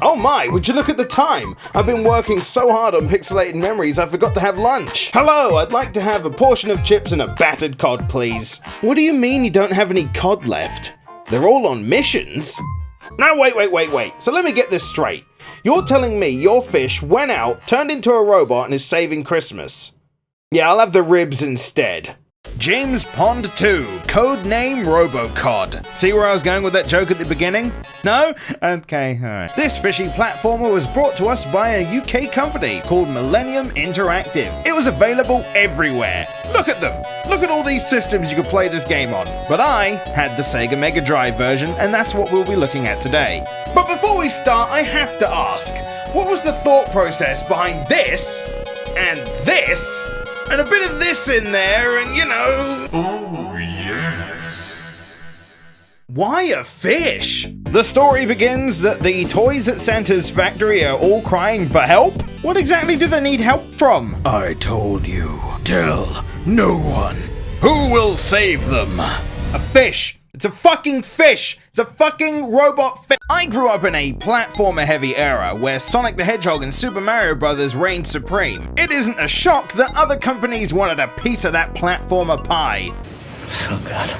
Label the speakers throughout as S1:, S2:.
S1: Oh my, would you look at the time? I've been working so hard on Pixelated Memories I forgot to have lunch. Hello, I'd like to have a portion of chips and a battered cod, please. What do you mean you don't have any cod left? They're all on missions? Now wait. So let me get this straight. You're telling me your fish went out, turned into a robot and is saving Christmas? Yeah, I'll have the ribs instead. James Pond 2, codename Robocod. See where I was going with that joke at the beginning? No? Okay, alright. This fishy platformer was brought to us by a UK company called Millennium Interactive. It was available everywhere. Look at them! Look at all these systems you could play this game on. But I had the Sega Mega Drive version, and that's what we'll be looking at today. But before we start, I have to ask, what was the thought process behind this, and this, and a bit of this in there, and you know...
S2: Oh, yes.
S1: Why a fish? The story begins that the toys at Santa's factory are all crying for help? What exactly do they need help from? I told you, tell no one. Who will save them? A fish. It's a fucking fish! It's a fucking robot fish! I grew up in a platformer-heavy era where Sonic the Hedgehog and Super Mario Bros. Reigned supreme. It isn't a shock that other companies wanted a piece of that platformer pie.
S3: So good.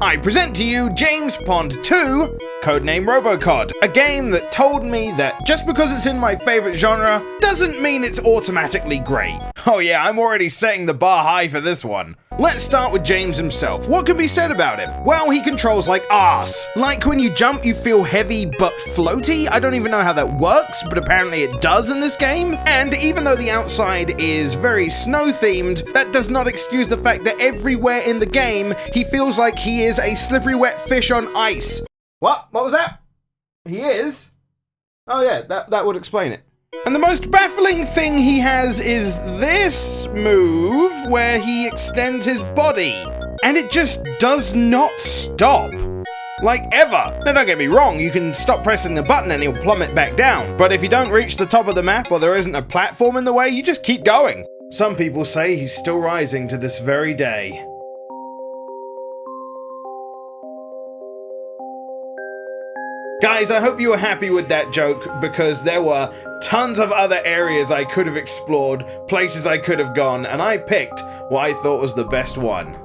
S1: I present to you James Pond 2, codename Robocod, a game that told me that just because it's in my favorite genre doesn't mean it's automatically great. Oh yeah, I'm already setting the bar high for this one. Let's start with James himself. What can be said about him? Well, he controls like arse. Like when you jump, you feel heavy but floaty. I don't even know how that works, but apparently it does in this game. And even though the outside is very snow-themed, that does not excuse the fact that everywhere in the game, he feels like he is a slippery wet fish on ice. What? What was that? He is? Oh yeah, that would explain it. And the most baffling thing he has is this move where he extends his body. And it just does not stop. Like ever. Now don't get me wrong, you can stop pressing the button and he'll plummet back down. But if you don't reach the top of the map or there isn't a platform in the way, you just keep going. Some people say he's still rising to this very day. Guys, I hope you were happy with that joke because there were tons of other areas I could have explored, places I could have gone, and I picked what I thought was the best one.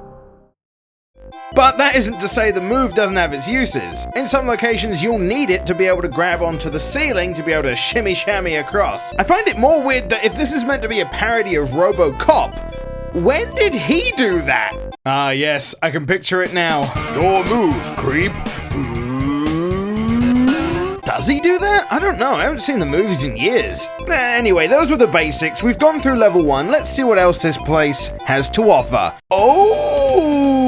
S1: But that isn't to say the move doesn't have its uses. In some locations you'll need it to be able to grab onto the ceiling to be able to shimmy-shammy across. I find it more weird that if this is meant to be a parody of Robocop, when did he do that? Ah yes, I can picture it now. Your move, creep. Does he do that? I don't know, I haven't seen the movies in years. Anyway, those were the basics. We've gone through level 1, let's see what else this place has to offer. Oh!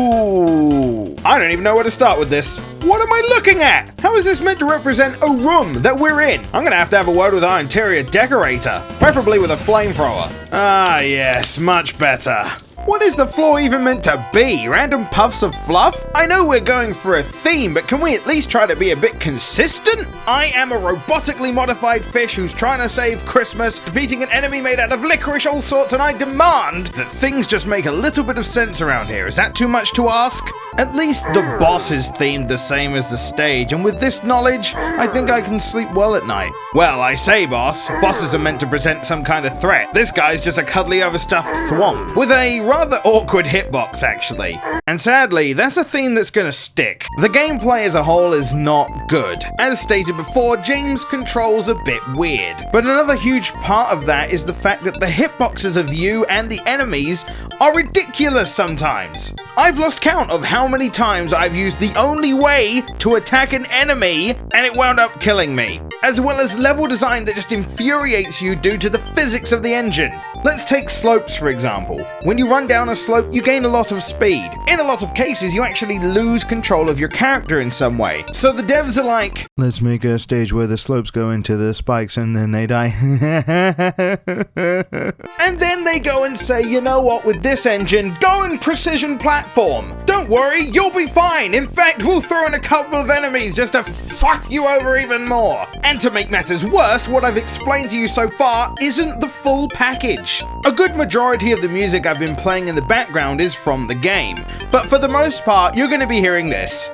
S1: I don't even know where to start with this. What am I looking at? How is this meant to represent a room that we're in? I'm gonna have to have a word with our interior decorator, preferably with a flamethrower. Ah yes, much better. What is the floor even meant to be? Random puffs of fluff? I know we're going for a theme, but can we at least try to be a bit consistent? I am a robotically modified fish who's trying to save Christmas, defeating an enemy made out of licorice all sorts, and I demand that things just make a little bit of sense around here. Is that too much to ask? At least the boss is themed the same as the stage, and with this knowledge, I think I can sleep well at night. Well, I say boss. Bosses are meant to present some kind of threat. This guy's just a cuddly overstuffed thwomp with a rather awkward hitbox, actually. And sadly, that's a theme that's gonna stick. The gameplay as a whole is not good. As stated before, James controls a bit weird. But another huge part of that is the fact that the hitboxes of you and the enemies are ridiculous sometimes. I've lost count of how many times I've used the only way to attack an enemy and it wound up killing me. As well as level design that just infuriates you due to the physics of the engine. Let's take slopes for example. When you run down a slope, you gain a lot of speed. In a lot of cases, you actually lose control of your character in some way. So the devs are like, let's make a stage where the slopes go into the spikes and then they die. And then they go and say, you know what, with this engine, go and precision platform. Don't worry, you'll be fine. In fact, we'll throw in a couple of enemies just to fuck you over even more. And to make matters worse, what I've explained to you so far isn't the full package. A good majority of the music I've been playing in the background is from the game, but for the most part, you're going to be hearing this.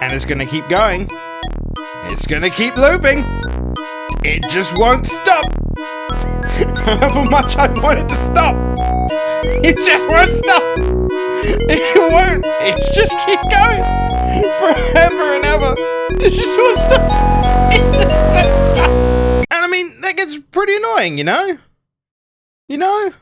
S1: And it's going to keep going. It's gonna keep looping. It just won't stop. However much I want it to stop, it just won't stop. It won't. It's just keep going forever and ever. It just won't stop. It just won't stop. And I mean, that gets pretty annoying, you know? You know?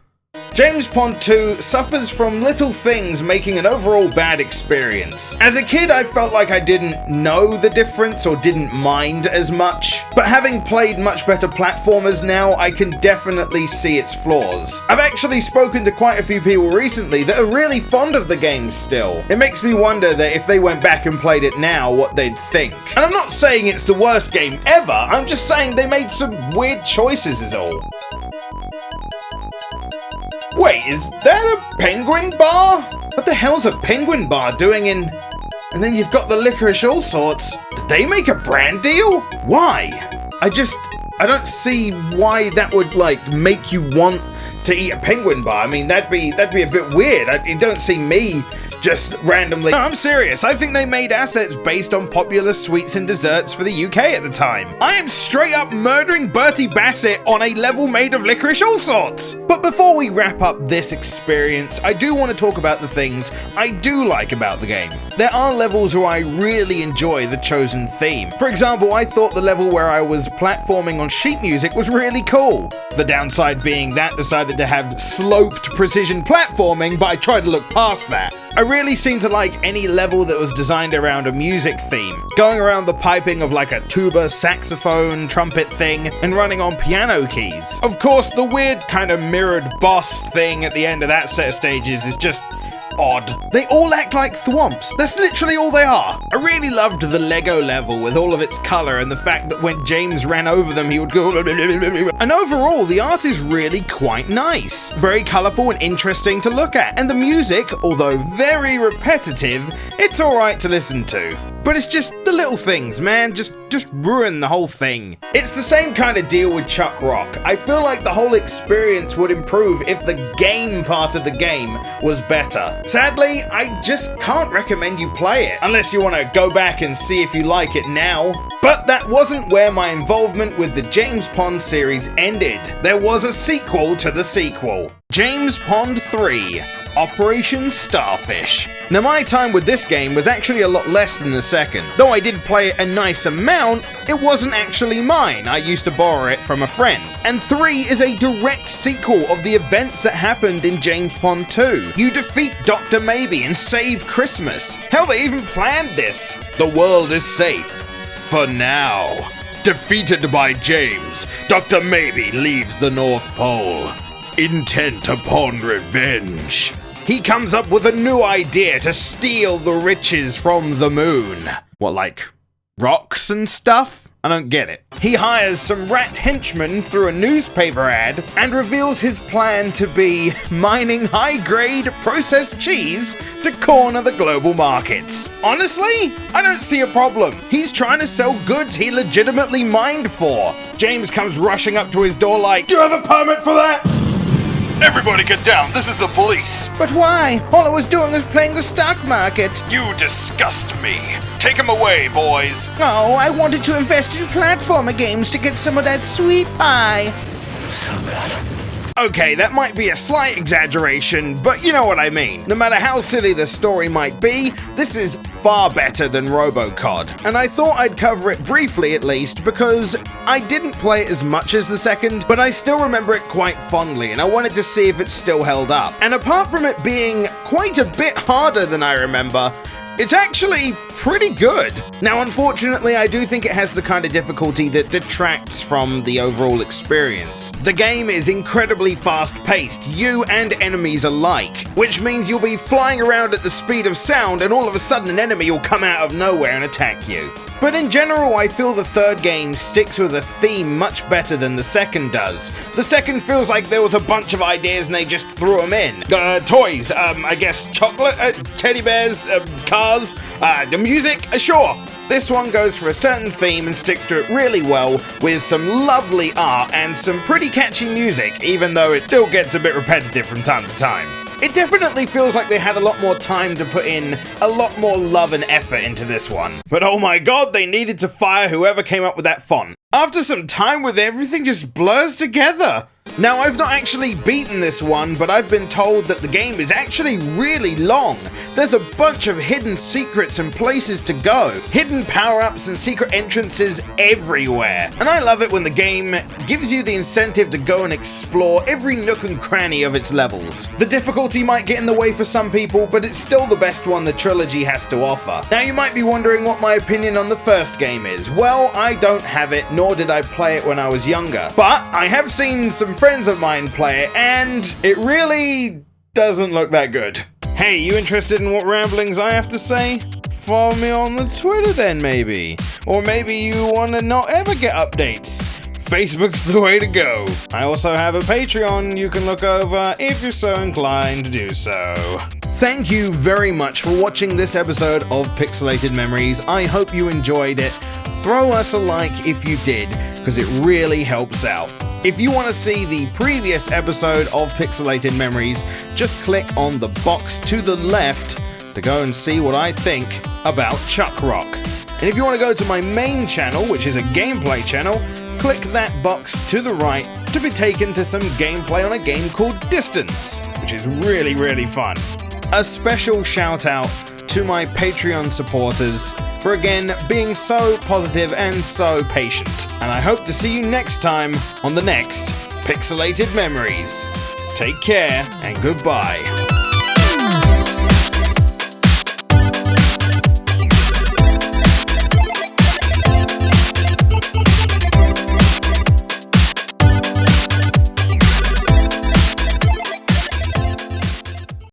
S1: James Pond 2 suffers from little things making an overall bad experience. As a kid, I felt like I didn't know the difference or didn't mind as much, but having played much better platformers now, I can definitely see its flaws. I've actually spoken to quite a few people recently that are really fond of the game still. It makes me wonder that if they went back and played it now, what they'd think. And I'm not saying it's the worst game ever, I'm just saying they made some weird choices is all. Wait, is that a penguin bar? What the hell's a penguin bar doing in... And then you've got the licorice all sorts. Did they make a brand deal? Why? I don't see why that would, like, make you want to eat a penguin bar. I mean, that'd be a bit weird. You don't see me just randomly... No, I'm serious. I think they made assets based on popular sweets and desserts for the UK at the time. I am straight up murdering Bertie Bassett on a level made of licorice all sorts. But before we wrap up this experience, I do want to talk about the things I do like about the game. There are levels where I really enjoy the chosen theme. For example, I thought the level where I was platforming on sheet music was really cool. The downside being that decided to have sloped precision platforming, but I tried to look past that. I really seem to like any level that was designed around a music theme, going around the piping of like a tuba, saxophone, trumpet thing, and running on piano keys. Of course, the weird kind of mirrored boss thing at the end of that set of stages is just odd. They all act like thwomps. That's literally all they are. I really loved the Lego level with all of its color and the fact that when James ran over them, he would go... And overall, the art is really quite nice. Very colorful and interesting to look at. And the music, although very repetitive, it's alright to listen to. But it's just the little things, man, just ruin the whole thing. It's the same kind of deal with Chuck Rock. I feel like the whole experience would improve if the game part of the game was better. Sadly, I just can't recommend you play it, unless you want to go back and see if you like it now. But that wasn't where my involvement with the James Pond series ended. There was a sequel to the sequel. James Pond 3. Operation Starfish. Now my time with this game was actually a lot less than the second. Though I did play it a nice amount, it wasn't actually mine. I used to borrow it from a friend. And 3 is a direct sequel of the events that happened in James Pond 2. You defeat Dr. Maybe and save Christmas. Hell, they even planned this. The world is safe. For now. Defeated by James, Dr. Maybe leaves the North Pole, intent upon revenge. He comes up with a new idea to steal the riches from the moon. What, like rocks and stuff? I don't get it. He hires some rat henchmen through a newspaper ad and reveals his plan to be mining high-grade processed cheese to corner the global markets. Honestly, I don't see a problem. He's trying to sell goods he legitimately mined for. James comes rushing up to his door like, "Do you have a permit for that?"
S2: Everybody get down, this is the police.
S1: But why? All I was doing was playing the stock market.
S2: You disgust me. Take him away, boys.
S1: Oh, I wanted to invest in platformer games to get some of that sweet pie. So good. Okay, that might be a slight exaggeration, but you know what I mean. No matter how silly the story might be, this is far better than Robocod. And I thought I'd cover it briefly at least, because I didn't play it as much as the second, but I still remember it quite fondly, and I wanted to see if it still held up. And apart from it being quite a bit harder than I remember, it's actually pretty good. Now, unfortunately, I do think it has the kind of difficulty that detracts from the overall experience. The game is incredibly fast-paced, you and enemies alike, which means you'll be flying around at the speed of sound and all of a sudden an enemy will come out of nowhere and attack you. But in general, I feel the third game sticks with a theme much better than the second does. The second feels like there was a bunch of ideas and they just threw them in. Toys, I guess chocolate, teddy bears, cars, the music, sure. This one goes for a certain theme and sticks to it really well, with some lovely art and some pretty catchy music, even though it still gets a bit repetitive from time to time. It definitely feels like they had a lot more time to put in a lot more love and effort into this one. But oh my god, they needed to fire whoever came up with that font. After some time with everything just blurs together. Now, I've not actually beaten this one, but I've been told that the game is actually really long. There's a bunch of hidden secrets and places to go, hidden power-ups and secret entrances everywhere. And I love it when the game gives you the incentive to go and explore every nook and cranny of its levels. The difficulty might get in the way for some people, but it's still the best one the trilogy has to offer. Now, you might be wondering what my opinion on the first game is. Well, I don't have it, nor did I play it when I was younger. But I have seen some friends of mine play it, and it really doesn't look that good. Hey, you interested in what ramblings I have to say? Follow me on the Twitter then, maybe. Or maybe you want to not ever get updates. Facebook's the way to go. I also have a Patreon you can look over if you're so inclined to do so. Thank you very much for watching this episode of Pixelated Memories. I hope you enjoyed it. Throw us a like if you did, because it really helps out. If you want to see the previous episode of Pixelated Memories, just click on the box to the left to go and see what I think about Chuck Rock. And if you want to go to my main channel, which is a gameplay channel, click that box to the right to be taken to some gameplay on a game called Distance, which is really, really fun. A special shout out to my Patreon supporters for again being so positive and so patient. And I hope to see you next time on the next Pixelated Memories. Take care and goodbye.